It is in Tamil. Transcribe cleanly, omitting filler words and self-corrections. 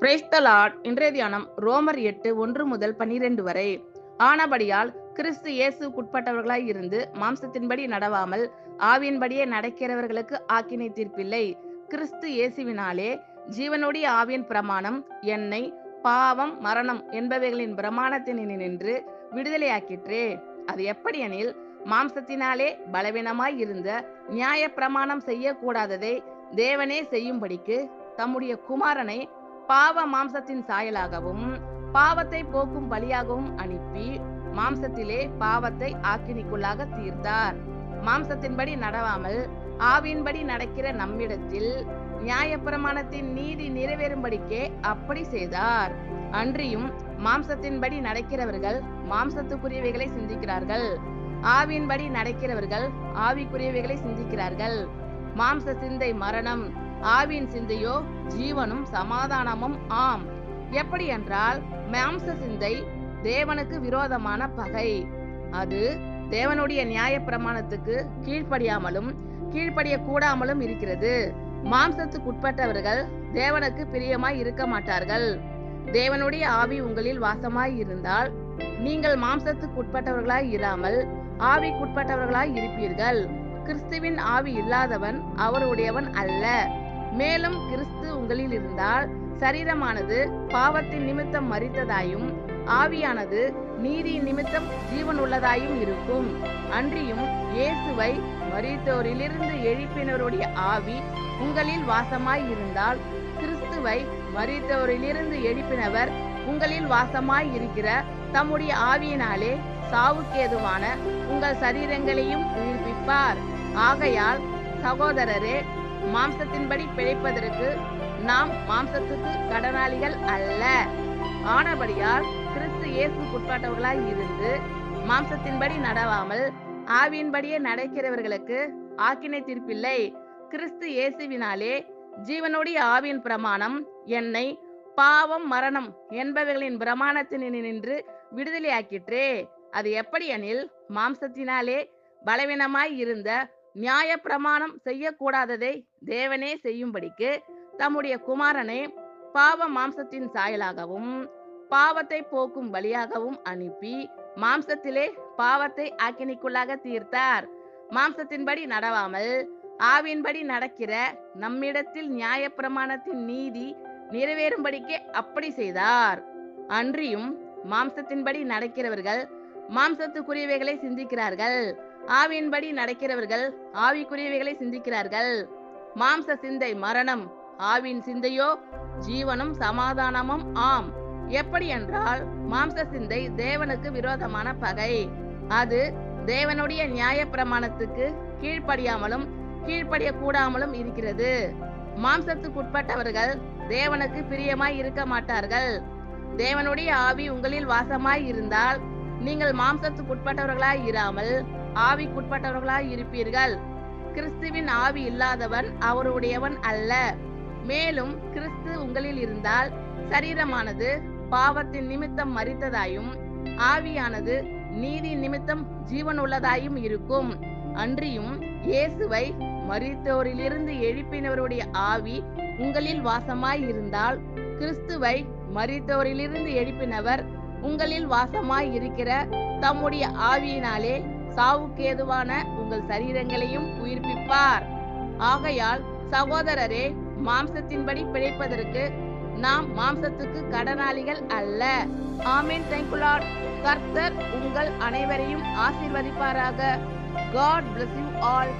Praise the Lord. இன்றைய தியானம் ரோமர் 8:1-12 வரை. ஆனபடியால் கிறிஸ்து இயேசுக்குட்பட்டவர்களாய் இருந்து மாம்சத்தின்படி நடவாமல் ஆவியின்படியே நடக்கிறவர்களுக்கு ஆக்கினை தீர்ப்பில்லை. கிறிஸ்து இயேசுவினாலே ஜீவனுடைய ஆவியின் பிரமாணம் என்னை பாவம் மரணம் என்பவைகளின் பிரமாணத்தினின்று விடுதலையாக்கிற்றே. அது எப்படியெனில், மாம்சத்தினாலே பலவீனமாய் இருந்த நியாய பிரமாணம் செய்யக்கூடாததை தேவனே செய்யும்படிக்கு தம்முடைய குமாரனை பாவ மாம்சத்தின் சாயலாகவும் பாவத்தை போக்கும் பலியாகவும் அனுப்பி மாம்சத்திலே பாவத்தை ஆக்கினிக்குள்ளாக தீர்த்தார். மாம்சத்தின்படி நடவாமல் ஆவியின்படி நடக்கிற நம்மிடத்தில் நியாயப்பிரமாணத்தின் நீதி நிறைவேறும்படிக்கே அப்படி செய்தார். அன்றியும் மாம்சத்தின்படி நடக்கிறவர்கள் மாம்சத்துக்குரியவைகளை சிந்திக்கிறார்கள், ஆவியின்படி நடக்கிறவர்கள் ஆவிக்குரியவைகளை சிந்திக்கிறார்கள். மாம்ச சிந்தை மரணம், ஆவியின் சிந்தையோ ஜீவனும் சமாதானமும் ஆம். எப்படி என்றால், மாம்ச சிந்தை தேவனுக்கு விரோதமான பகை. அது தேவனுடைய நியாய பிரமாணத்துக்கு கீழ்ப்படியாமலும் கீழ்ப்படிய கூடாமலும் இருக்கிறது. மாம்சத்துக்குட்பட்டவர்கள் தேவனுக்கு பிரியமாய் இருக்க மாட்டார்கள். தேவனுடைய ஆவி உங்களில் வாசமாய் இருந்தால் நீங்கள் மாம்சத்துக்குட்பட்டவர்களாய் இராமல் ஆவிக்குட்பட்டவர்களாய் இருப்பீர்கள். கிறிஸ்துவின் ஆவி இல்லாதவன் அவருடையவன் அல்ல. மேலும் கிறிஸ்து உங்களில் இருந்தால் சரீரமானது பாவத்தின் நிமித்தம் மரித்ததாயும் ஆவியானது நீதி நிமித்தம் ஜீவன் உள்ளதாயும் இருக்கும். அன்றியும் இயேசுவை மரித்தோரிலிருந்து எழுப்பினவருடைய ஆவி உங்களில் வாசமாய் இருந்தால் கிறிஸ்துவை மரித்தோரிலிருந்து எழுப்பினவர் உங்களில் வாசமாய் இருக்கிற தம்முடைய ஆவியினாலே சாவுக்கேதுவான உங்கள் சரீரங்களையும் உயிர்ப்பிப்பார். ஆகையால் சகோதரரே, மாம்சத்தின்படி பிழைப்பதற்கு நாம் மாம்சத்துக்கு கடனாளிகள் அல்ல. ஆனபடியால் கிறிஸ்து இயேசுக்குட்பட்டவர்களாய் இருந்து மாம்சத்தின்படி நடவாமல் ஆவியின்படியே நடக்கிறவர்களுக்கு ஆக்கினை தீர்ப்பில்லை. கிறிஸ்து இயேசுவினாலே ஜீவனுடைய ஆவியின் பிரமாணம் என்னை பாவம் மரணம் என்பவைகளின் பிரமாணத்தினின்று விடுதலையாக்கிற்றே. அது எப்படியெனில், மாம்சத்தினாலே பலவீனமாய் இருந்த நியாய பிரமாணம் செய்யக்கூடாததை தேவனே செய்யும்படிக்கு தம்முடைய குமாரனை பாவ மாம்சத்தின் சாயலாகவும் பாவத்தை போக்கும் பலியாகவும் அனுப்பி மாம்சத்திலே பாவத்தை ஆக்கினிக்குள்ளாக தீர்த்தார். மாம்சத்தின்படி நடவாமல் ஆவியின்படி நடக்கிற நம்மிடத்தில் நியாய பிரமாணத்தின் நீதி நிறைவேறும்படிக்கே அப்படி செய்தார். அன்றியும் மாம்சத்தின்படி நடக்கிறவர்கள் மாம்சத்துக்குரியவைகளை சிந்திக்கிறார்கள், ஆவியின்படி நடக்கிறவர்கள் ஆவிக்குரியவைகளை சிந்திக்கிறார்கள். மாம்ச சிந்தை மரணம், ஆவியின் சிந்தையோ ஜீவனும் சமாதானமும் ஆம். எப்படி என்றால், மாம்ச சிந்தை தேவனுக்கு விரோதமான பகை. அது தேவனுடைய நியாய பிரமாணத்துக்கு கீழ்ப்படியாமலும் கீழ்ப்படிய கூடாமலும் இருக்கிறது. மாம்சத்துக்குட்பட்டவர்கள் தேவனுக்கு பிரியமாய் இருக்க மாட்டார்கள். தேவனுடைய ஆவி உங்களில் வாசமாய் இருந்தால் நீங்கள் மாம்சத்துக்குட்பட்டவர்களாய் இராமல் ஆவிக்குட்பட்டவர்களாய் இருப்பீர்கள். கிறிஸ்துவின் ஆவி இல்லாதவன் அவருடையவன் அல்ல. மேலும் கிறிஸ்து உங்களில் இருந்தால் சரீரமானது பாவத்தின் நிமித்தம் மரித்ததாயும் ஆவியானது நீதி நிமித்தம் ஜீவன் உள்ளதாயும் இருக்கும். அன்றியும் இயேசுவை மரித்தோரிலிருந்து எழுப்பினவருடைய ஆவி உங்களில் வாசமாய் இருந்தால் கிறிஸ்துவை மரித்தோரிலிருந்து எழுப்பினவர் உங்களில் வாசமாய் இருக்கிற தம்முடைய ஆவியினாலே சாவுக்கேதுவான உங்கள் சரீரங்களையும் உயிர்ப்பிப்பார். ஆகையால் சகோதரரே, மாம்சத்தின்படி பிழைப்பதற்கு நாம் மாம்சத்துக்கு கடனாளிகள் அல்ல. ஆமென். Thank you Lord. கர்த்தர் உங்கள் அனைவரையும் ஆசீர்வதிப்பாராக. God bless you all.